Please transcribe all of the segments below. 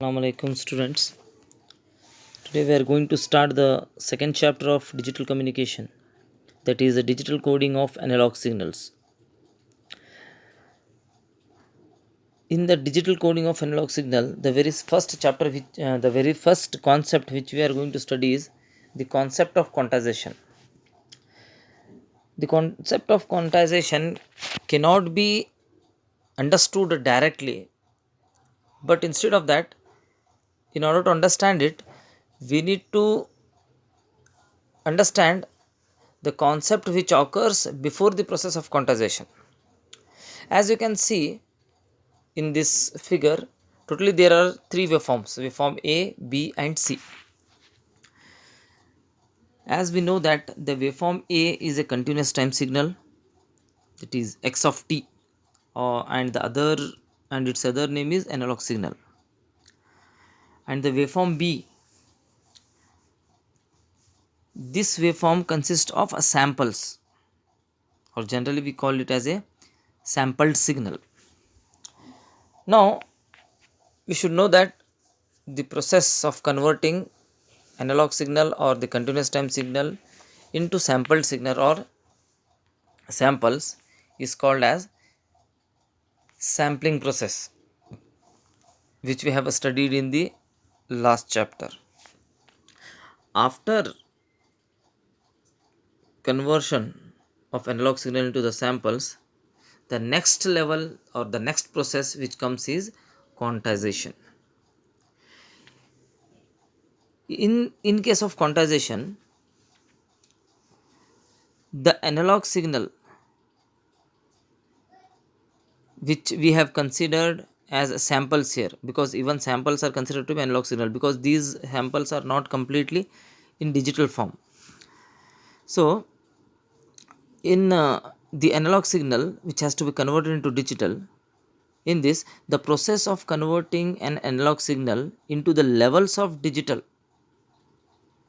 Assalamu alaikum students. Today we are going to start the second chapter of digital communication, that is the digital coding of analog signals. In the digital coding of analog signal, the very first chapter the very first concept which we are going to study is the concept of quantization. The concept of quantization cannot be understood directly, but instead of that, in order to understand it, we need to understand the concept which occurs before the process of quantization. As you can see in this figure, totally there are three waveforms: waveform A, B and C. As we know that the waveform A is a continuous time signal, that is x of t, and its other name is analog signal. And the waveform B, this waveform consists of samples, or generally we call it as a sampled signal. Now we should know that the process of converting analog signal or the continuous time signal into sampled signal or samples is called as sampling process, which we have studied in the last chapter. After conversion of analog signal into the samples, the next level or the next process which comes is quantization. In case of quantization, the analog signal which we have considered as samples here, because even samples are considered to be analog signal because these samples are not completely in digital form. So in the analog signal which has to be converted into digital, in this the process of converting an analog signal into the levels of digital,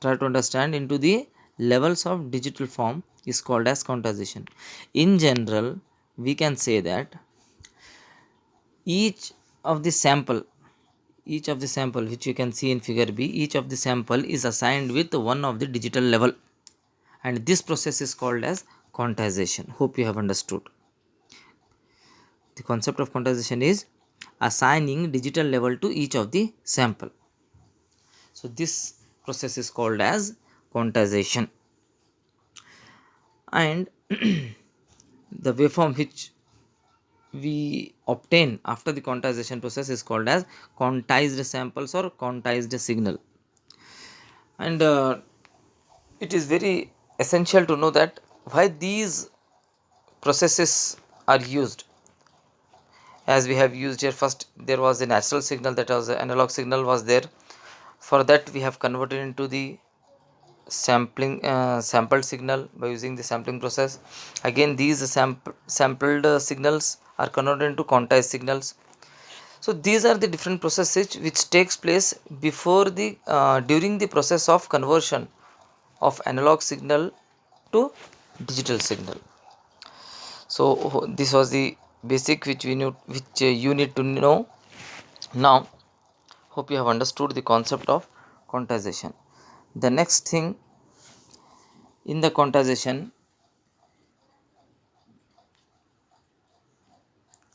try to understand, into the levels of digital form is called as quantization. In general, we can say that each of the sample which you can see in figure B, each of the sample is assigned with one of the digital level, and this process is called as quantization. Hope you have understood. The concept of quantization is assigning digital level to each of the sample. So this process is called as quantization. And the waveform which we obtain after the quantization process is called as quantized samples or quantized signal. And it is very essential to know that why these processes are used. As we have used here, first there was a natural signal, that was the analog signal was there. For that we have converted into the sampled signal by using the sampling process. Again these sampled signals are converted into quantized signals. So these are the different processes which takes place before the during the process of conversion of analog signal to digital signal. So this was the basic which we knew, which you need to know. Now hope you have understood the concept of quantization. The next thing in the quantization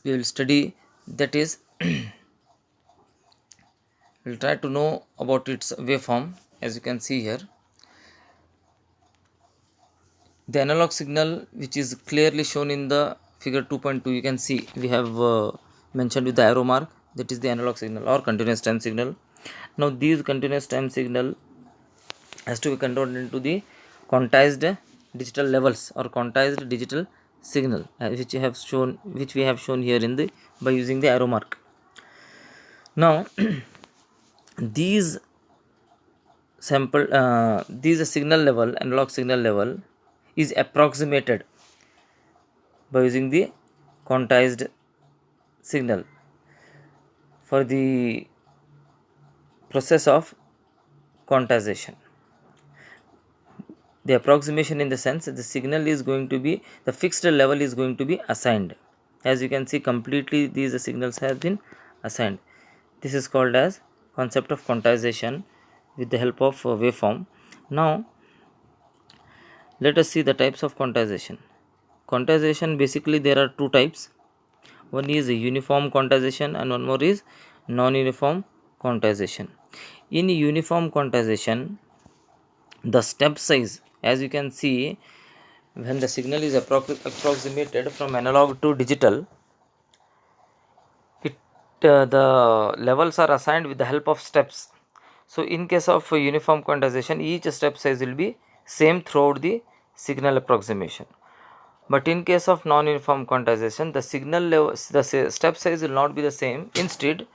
we will study, that is we'll try to know about its waveform. As you can see here, the analog signal which is clearly shown in the figure 2.2, you can see we have mentioned with the arrow mark, that is the analog signal or continuous time signal. Now these continuous time signal has to be converted into the quantized digital levels or quantized digital signal, which we have shown here in the by using the arrow mark. Now these these signal level, analog signal level, is approximated by using the quantized signal for the process of quantization. The approximation in the sense that the signal is going to be, the fixed level is going to be assigned. As you can see, completely these signals have been assigned. This is called as concept of quantization with the help of waveform. Now let us see the types of quantization. Quantization, basically there are two types. One is uniform quantization and one more is non-uniform quantization. In uniform quantization, the step size, as you can see, when the signal is approximated from analog to digital, it the levels are assigned with the help of steps. So in case of uniform quantization, each step size will be same throughout the signal approximation. But in case of non-uniform quantization, the signal level, the step size will not be the same. Instead,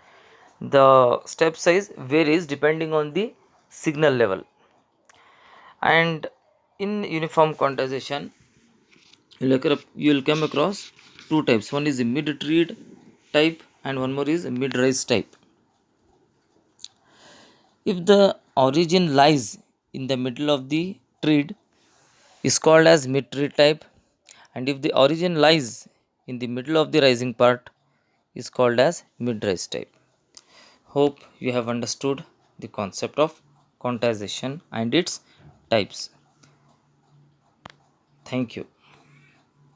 the step size varies depending on the signal level. And in uniform quantization, you will come across two types. One is a mid-read type and one more is a mid-rise type. If the origin lies in the middle of the tread, is called as mid-read type, and if the origin lies in the middle of the rising part, is called as mid-rise type. Hope you have understood the concept of quantization and its types. Thank you.